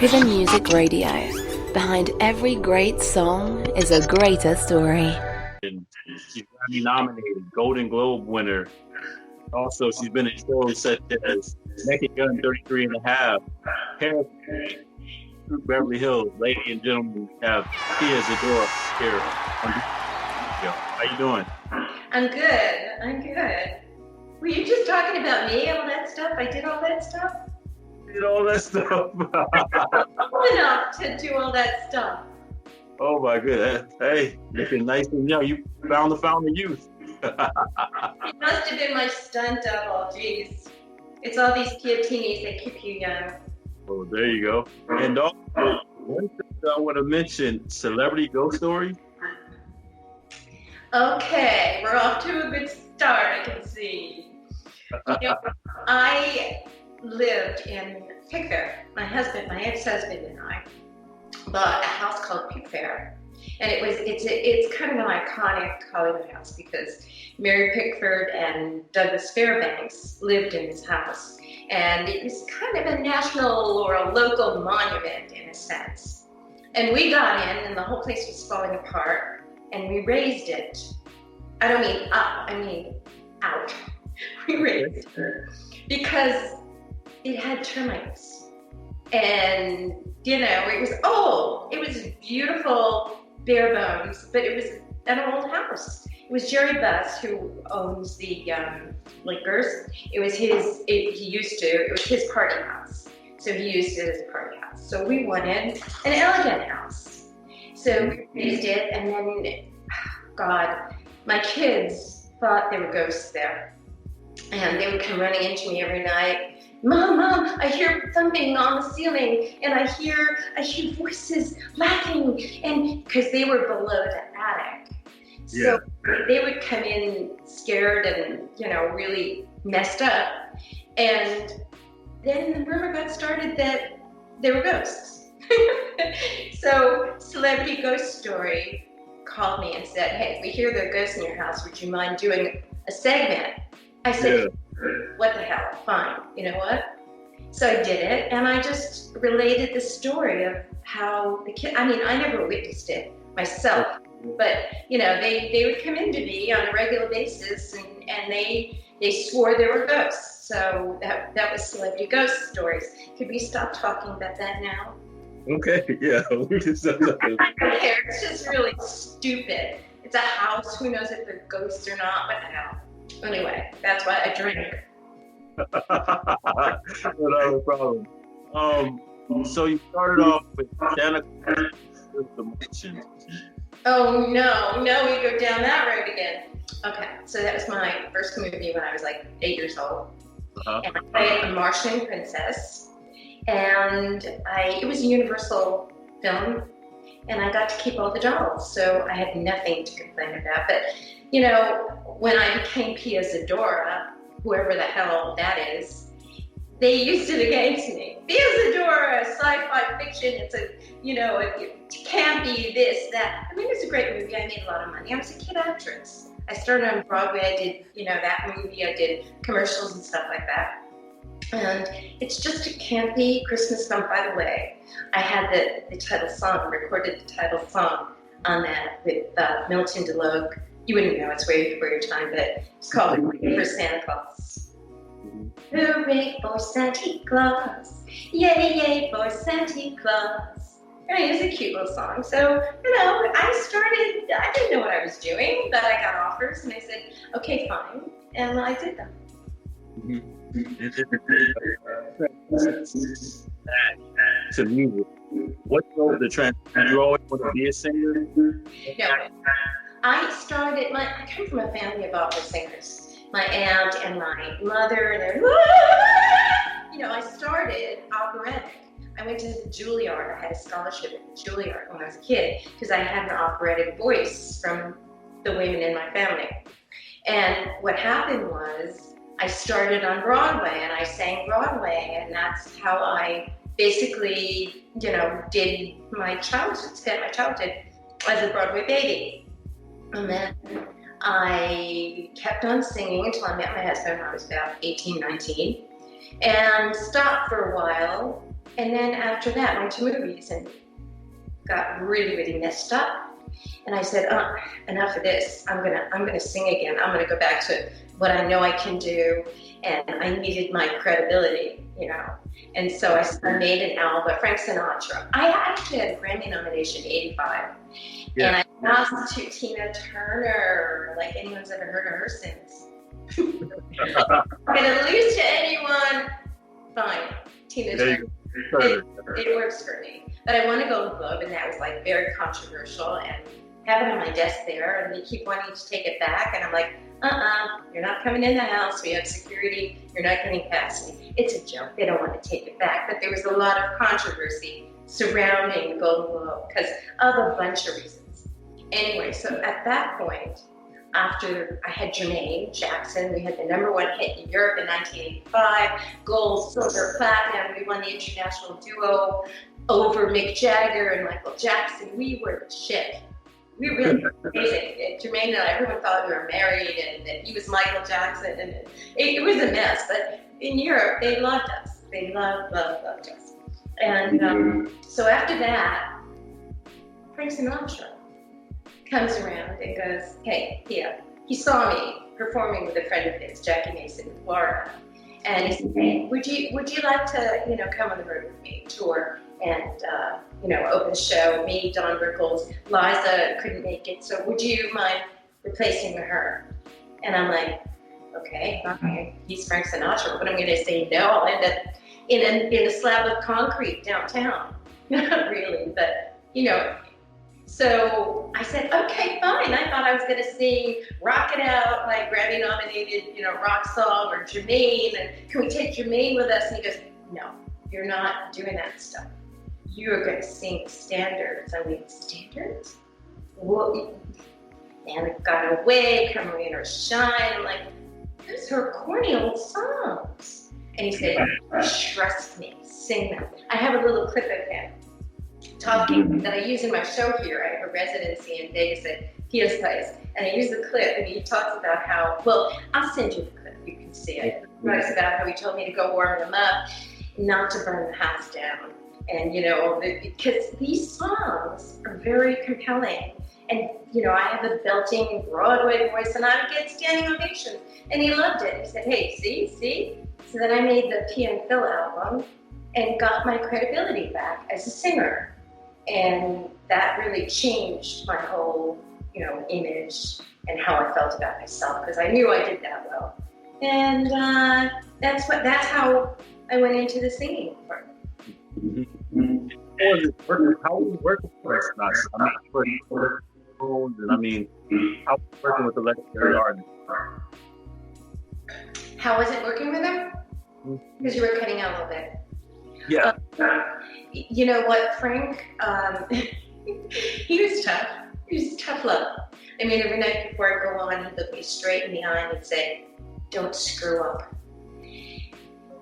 Driven Music Radio. Behind every great song is a greater story. She's Grammy nominated, Golden Globe winner. Also, she's been in shows such as Naked Gun 33 and a half, Hairspray, Troop Beverly Hills. Ladies and gentlemen, we have Pia Zadora here. How you doing? I'm good. Were you just talking about me, all that stuff? I did all that stuff? Did all that stuff. Old enough to do all that stuff. Oh my goodness. Hey, looking nice and young. You found the fountain of youth. It must have been my stunt double, geez. It's all these Piatinis that keep you young. Oh, there you go. And also, one thing I want to mention, celebrity ghost story. Okay, we're off to a good start, I can see. I lived in Pickfair. My ex-husband and I bought a house called Pickfair. And it's kind of an iconic Hollywood house because Mary Pickford and Douglas Fairbanks lived in this house. And it was kind of a national or a local monument in a sense. And we got in and the whole place was falling apart and we raised it. I don't mean up, I mean out. We raised it because it had termites. And, it was old. It was beautiful, bare bones, but it was an old house. It was Jerry Buss who owns the liquors. It was it was his party house. So he used it as a party house. So we wanted an elegant house. So we raised it, and then, God, my kids thought there were ghosts there. And they would come running into me every night. Mom, I hear thumping on the ceiling, and I hear voices laughing, and because they were below the attic. So they would come in scared and, really messed up. And then the rumor got started that there were ghosts. So Celebrity Ghost Story called me and said, hey, we hear there are ghosts in your house. Would you mind doing a segment? I said, what the hell? Fine. You know what? So I did it, and I just related the story of how the kid, I never witnessed it myself, but, they would come into me on a regular basis, and they swore there were ghosts. So that was Celebrity Ghost Stories. Could we stop talking about that now? Okay, yeah. We can stop that. I don't care. It's just really stupid. It's a house. Who knows if they're ghosts or not? What the hell? Anyway, that's why I drink. Not a problem. So you started off with Santa Claus emotions. Oh no, we go down that road again. Okay, so that was my first movie when I was like 8 years old. Uh-huh. And I played a Martian princess. And it was a Universal film. And I got to keep all the dolls, so I had nothing to complain about. But, when I became Pia Zadora, whoever the hell that is, they used it against me. Pia Zadora, sci-fi fiction, it can't be this, that. It's a great movie. I made a lot of money. I was a kid actress. I started on Broadway. I did, that movie. I did commercials and stuff like that. And it's just a campy Christmas film. By the way, I had the title song, recorded the title song on that with Milton DeLogue. You wouldn't know, it's way before your time, but it's called Hooray for Santa Claus. Hooray for Santa Claus, yay, yay for Santa Claus. It was a cute little song. So, I didn't know what I was doing, but I got offers and I said, okay, fine. And I did them. To music, what drove the trend? Did you always want to be a singer? No, I come from a family of opera singers. My aunt and my mother, I started operatic. I went to Juilliard. I had a scholarship at Juilliard when I was a kid because I had an operatic voice from the women in my family. And what happened was I started on Broadway and I sang Broadway, and that's how I basically, did my childhood, spent my childhood as a Broadway baby. And then I kept on singing until I met my husband when I was about 18, 19, and stopped for a while And then after that, went to movies and got really, really messed up. And I said, enough of this. I'm gonna sing again. I'm gonna go back to what I know I can do. And I needed my credibility, you know. And so I made an album, Frank Sinatra. I actually had a Grammy nomination in '85. Yeah. And I lost to Tina Turner, like anyone's ever heard of her since. And lose to anyone, fine. Tina Turner. It works for me. But I won a Golden Globe, and that was like very controversial. And have it on my desk there, and they keep wanting to take it back. And I'm like, you're not coming in the house. We have security. You're not getting past me. It's a joke. They don't want to take it back. But there was a lot of controversy surrounding the Golden Globe because of a bunch of reasons. Anyway, so at that point, after I had Jermaine Jackson, we had the #1 hit in Europe in 1985, gold, silver, platinum. We won the international duo over Mick Jagger and Michael Jackson. We were the shit. We really were amazing. And Jermaine and I, everyone thought we were married and that he was Michael Jackson. And it was a mess. But in Europe, they loved us. They loved us. And so after that, Frank Sinatra comes around and goes, hey, Pia. He saw me performing with a friend of his, Jackie Mason, in Florida. And he said, hey, would you like to, come on the road with me, tour, and, open the show? Me, Don Rickles, Liza couldn't make it, so would you mind replacing her? And I'm like, okay, he's Frank Sinatra, but I'm going to say no. I'll end up in a slab of concrete downtown. Not really, but, So I said, okay, fine. I thought I was going to sing Rock It Out, my Grammy-nominated, rock song, or Jermaine, and can we take Jermaine with us? And he goes, no, you're not doing that stuff. You're going to sing standards. I mean, standards? Well, and I got away, come rain or shine. I'm like, those are corny old songs. And he said, trust me, sing them. I have a little clip of him talking that I use in my show here. I have a residency in Vegas at Pia's place, and I use the clip, and he talks about how, well, I'll send you the clip, you can see it. He talks about how he told me to go warm them up, not to burn the house down. And, because these songs are very compelling. And, I have a belting Broadway voice, and I would get standing ovations. And he loved it. He said, hey, see? So then I made the Pia Phil album and got my credibility back as a singer. And that really changed my whole, image and how I felt about myself, because I knew I did that well. And that's how I went into the singing part. How was it working for us? How was it working with the legendary artist? How was it working with him? Because you were cutting out a little bit. Yeah. You know what, Frank? He was tough. He was tough love. I mean, every night before I go on, he'd look me straight in the eye and he'd say, don't screw up.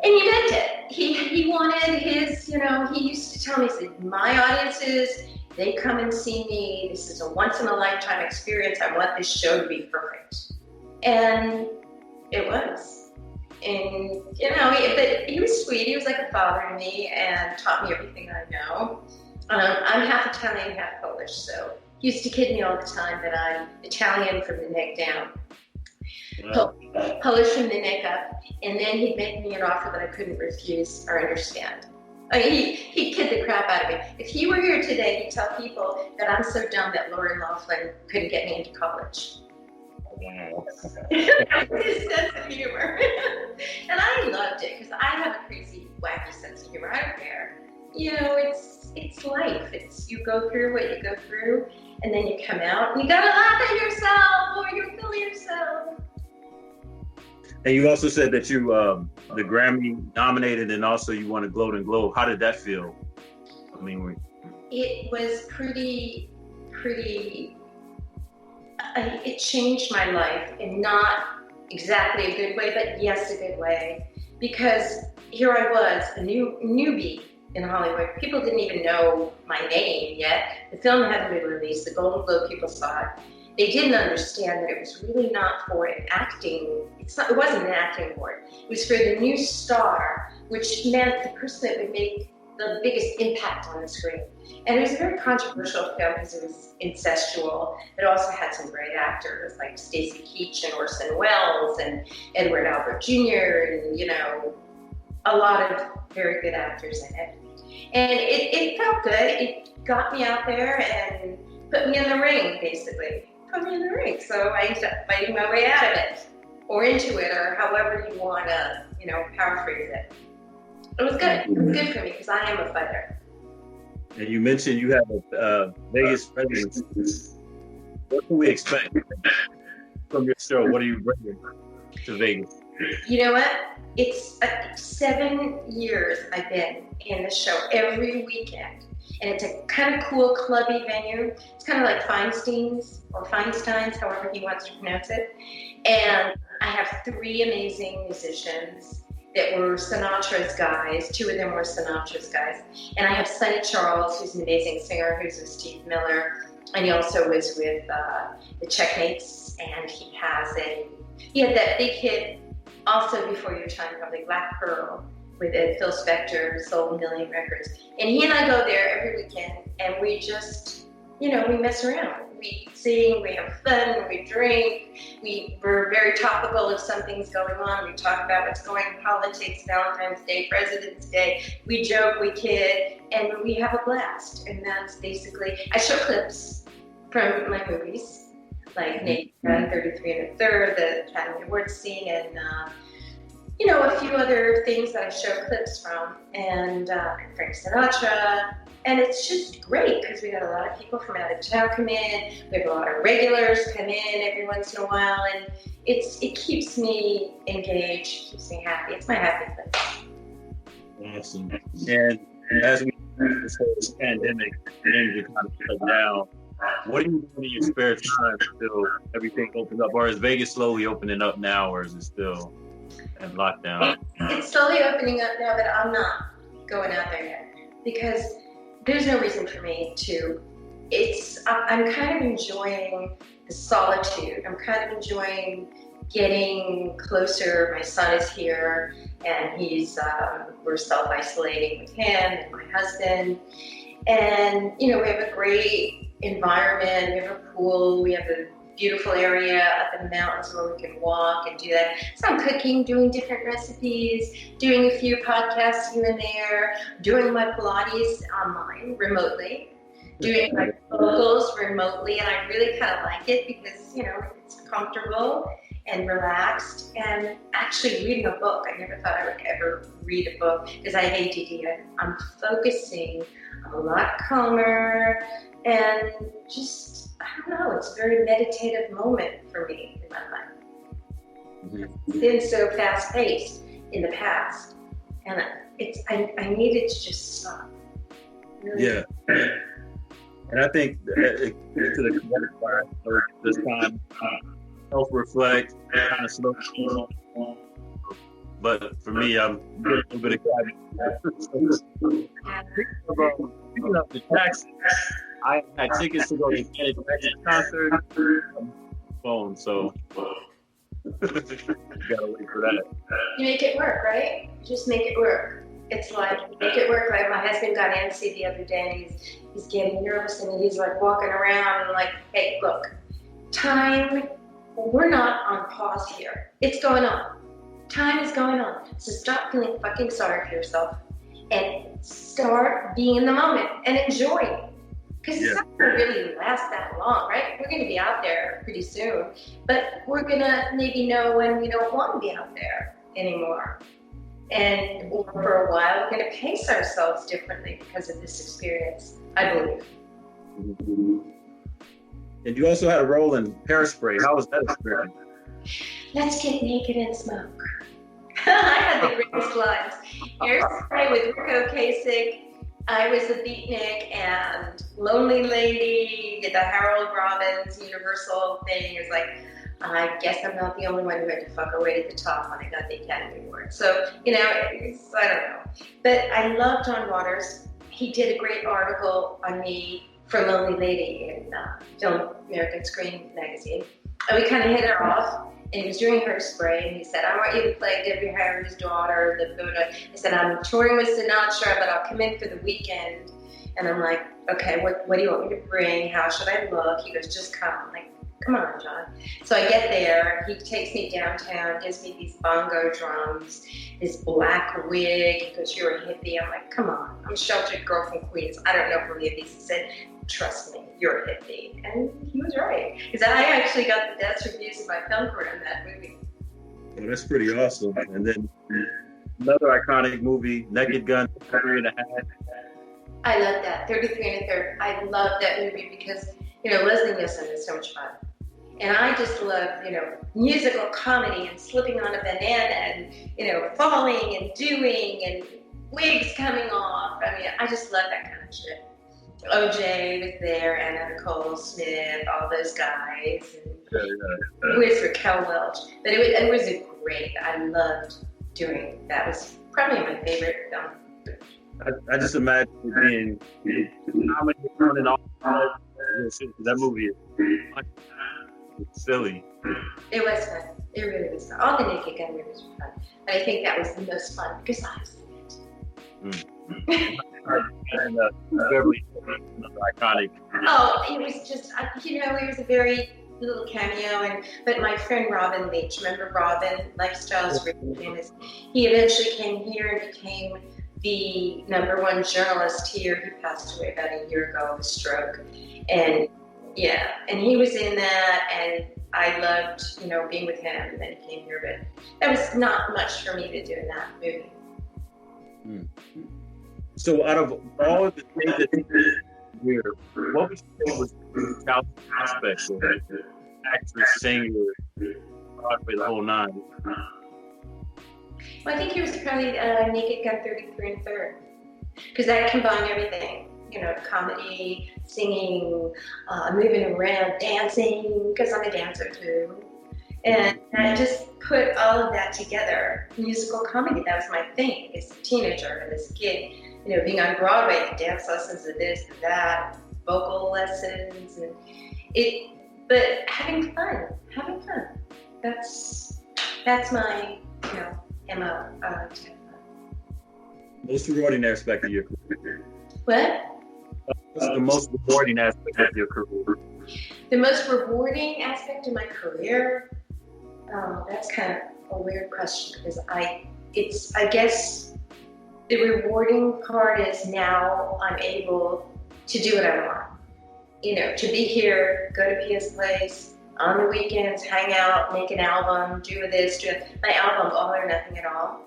And he meant it. He wanted his, he used to tell me, he said, my audiences, they come and see me. This is a once-in-a-lifetime experience. I want this show to be perfect. And it was. And, but he was sweet. He was like a father to me and taught me everything I know. I'm half Italian, half Polish, so he used to kid me all the time that I'm Italian from the neck down. Polish from the neck up, and then he'd make me an offer that I couldn't refuse or understand. I mean, he'd kid the crap out of me. If he were here today, he'd tell people that I'm so dumb that Lori Loughlin couldn't get me into college. Wow. His sense of humor. And I loved it, because I have a crazy, wacky sense of humor. I don't care. It's life. You go through what you go through, and then you come out, and you gotta laugh at yourself, or you feel yourself. And you also said that you, the Grammy nominated, and also you won a Golden Globe. How did that feel? I mean, it was pretty, it changed my life in not exactly a good way, but yes, a good way. Because here I was, a newbie in Hollywood. People didn't even know my name yet. The film hadn't been released. The Golden Globe people saw it. They didn't understand that it was really not for an acting. It wasn't an acting award. It was for the new star, which meant the person that would make the biggest impact on the screen. And it was a very controversial film because it was incestual. It also had some great actors like Stacy Keach and Orson Welles and Edward Albert Jr. and, you know, a lot of very good actors in it. And it felt good. It got me out there and put me in the ring, basically. Put me in the ring. So I ended up fighting my way out of it or into it, or however you want to, you know, paraphrase it. It was good. It was good for me because I am a fighter. And you mentioned you have a Vegas presence. What can we expect from your show? What are you bringing to Vegas? You know what? It's 7 years I've been in the show every weekend. And it's a kind of cool clubby venue. It's kind of like Feinstein's or Feinstein's, however he wants to pronounce it. And I have 3 amazing musicians that were Sinatra's guys. 2 of them were Sinatra's guys. And I have Sonny Charles, who's an amazing singer, who's with Steve Miller. And he also was with the Checkmates. And he had that big hit also before your time, probably Black Pearl, with Phil Spector, sold 1 million records. And he and I go there every weekend, and we just, you know, we mess around. We sing, we have fun, we drink, we're very topical if something's going on. We talk about what's going on in politics, Valentine's Day, President's Day. We joke, we kid, and we have a blast. And that's basically, I show clips from my movies, like Nakedgun, 33 and a Third, the Academy Awards scene, and you know, a few other things that I show clips from, and Frank Sinatra. And it's just great because we got a lot of people from out of town come in. We have a lot of regulars come in every once in a while, and it keeps me engaged, keeps me happy. It's my happy place. Awesome. And as we this whole pandemic, things are kind of shut down. What are you doing in your spare time until everything opens up? Or is Vegas slowly opening up now, or is it still in lockdown? It's slowly opening up now, but I'm not going out there yet because there's no reason for me to. I'm kind of enjoying the solitude. I'm kind of enjoying getting closer. My son is here, and we're self-isolating with him and my husband. And, you know, we have a great environment. We have a pool. We have a beautiful area up in the mountains where we can walk and do that. So I'm cooking, doing different recipes, doing a few podcasts here and there, doing my Pilates online remotely, doing my vocals remotely, and I really kind of like it because, you know, it's comfortable and relaxed, and actually reading a book. I never thought I would ever read a book because I hate ADD. I'm focusing. I'm a lot calmer, and just, I don't know, it's a very meditative moment for me in my life. It's been so fast-paced in the past, and I needed to just stop. Really. Yeah. And I think to the correct part of this time, self-reflect, kind of slow down. But for me, I'm getting a little bit of Speaking of the Jackson, I had tickets to go to the Janet Jackson concert on my phone, so you gotta wait for that. You make it work, right? Just make it work. It's like, make it work. Like my husband got antsy the other day, and he's getting nervous, and he's like walking around and like, hey, look, time, we're not on pause here. It's going on. Time is going on. So stop feeling fucking sorry for yourself and start being in the moment and enjoying. Because it's not going to really last that long, right? We're going to be out there pretty soon, but we're going to maybe know when we don't want to be out there anymore. And for a while, we're going to pace ourselves differently because of this experience, I believe. And you also had a role in Hairspray. How was that experience? Let's get naked and smoke. I had the greatest lines. Hairspray with Rick Ocasek. I was the beatnik and Lonely Lady, the Harold Robbins Universal thing. It was like, I guess I'm not the only one who had to fuck her way to the top when I got the Academy Award. So, you know, I don't know. But I love John Waters. He did a great article on me for Lonely Lady in Film American Screen magazine. And we kind of hit it off. And he was doing Hairspray, and he said, I want you to play Debbie Harry's daughter, the Buddha. He said, I'm touring with Sinatra, but I'll come in for the weekend. And I'm like, okay, what do you want me to bring? How should I look? He goes, just come. I'm like, come on, John. So I get there. He takes me downtown, gives me these bongo drums, his black wig. He goes, you're a hippie. I'm like, come on. I'm a sheltered girl from Queens. I don't know from hippies. He said, trust me, you're a hippie. And he was right. Because I actually got the best reviews of my film career in that movie. Well, that's pretty awesome. And then another iconic movie, Naked Gun, 3 and a Half. I love that, 33 and a Third. I love that movie because, Leslie Nielsen is so much fun. And I just love, musical comedy and slipping on a banana and, falling and doing and wigs coming off. I mean, I just love that kind of shit. OJ was there, Anna Nicole Smith, all those guys. And with Raquel Welch. But it was a great, I loved doing that. Was probably my favorite film. I just imagine it being comedy and all that movie is silly. It was fun. It really was fun. All the Naked Gun movies were fun. But I think that was the most fun because I was in it. And Beverly Hills, another iconic. Oh, it was just, it was a very little cameo. But my friend Robin Leach, remember Robin, Lifestyles really famous. He eventually came here and became the #1 journalist here. He passed away about a year ago of a stroke. And he was in that, and I loved, being with him, and then he came here, but that was not much for me to do in that movie. So out of all of the things that you did here, what would you say was the challenging aspect of actress, singer, Broadway, the whole nine? Well, I think it was probably Naked Gun 33 and Third, because that combined everything. Comedy, singing, moving around, dancing, because I'm a dancer too. And I just put all of that together. Musical comedy, that was my thing as a teenager and as a kid. Being on Broadway, dance lessons and this and that, vocal lessons, but having fun. That's my, MO. Most rewarding aspect of your career. What? What's the most rewarding aspect of your career? The most rewarding aspect of my career? Oh, that's kind of a weird question because I guess the rewarding part is now I'm able to do what I want. To be here, go to Pia's place on the weekends, hang out, make an album, do this, my album, All or Nothing at All.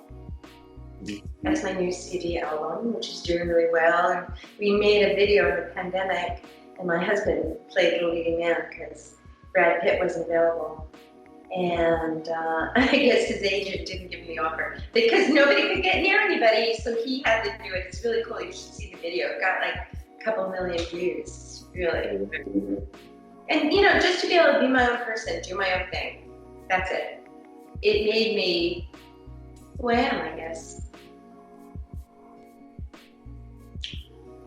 That's my new CD album, which is doing really well. And we made a video in the pandemic, and my husband played the leading man because Brad Pitt wasn't available. And I guess his agent didn't give me the offer because nobody could get near anybody, so he had to do it. It's really cool. You should see the video. It got like a couple million views, really. And, just to be able to be my own person, do my own thing. That's it. It made me who I am, I guess.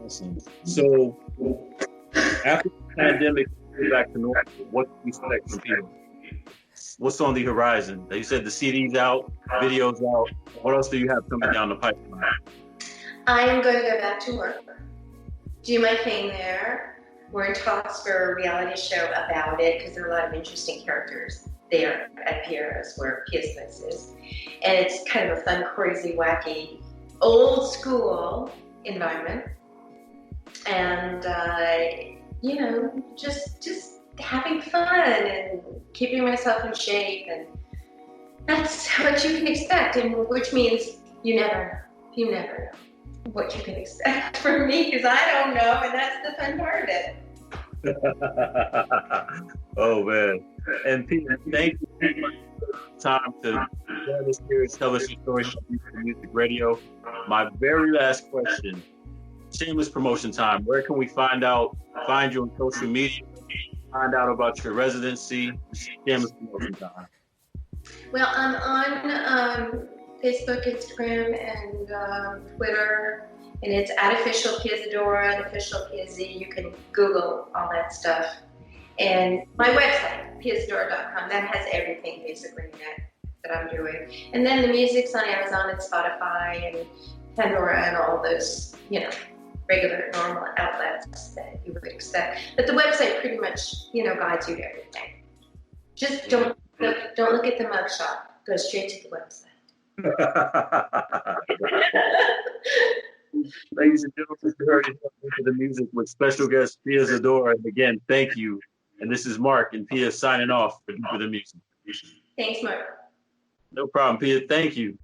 Awesome. So, after the pandemic, back to normal, what do you expect from people? What's on the horizon? You said the CD's out, video's out. What else do you have coming down the pipeline? I am going to go back to work, do my thing there. We're in talks for a reality show about it because there are a lot of interesting characters there at Pia's, where Pia's place is. And it's kind of a fun, crazy, wacky, old school environment. And, just having fun and keeping myself in shape. And that's what you can expect, and which means you never know what you can expect from me because I don't know, and that's the fun part of it. Oh man. And Pia, thank you so much for the time to join us here and tell us your story on Music Radio. My very last question, shameless promotion time. Where can we find you on social media, find out about your residency? Shameless promotion time. Well, I'm on Facebook, Instagram, and Twitter, and it's @official Pia Zadora and official Pia Z. You can Google all that stuff. And my website, piazadora.com, that has everything basically in it that I'm doing. And then the music's on Amazon and Spotify and Pandora and all those, regular, normal outlets that you would expect. But the website pretty much, guides you to everything. Just don't look at the mugshot. Go straight to the website. Ladies and gentlemen, you heard it to the music with special guest Pia Zadora. And again, thank you. And this is Mark and Pia signing off for the music. Thanks, Mark. No problem, Pia. Thank you.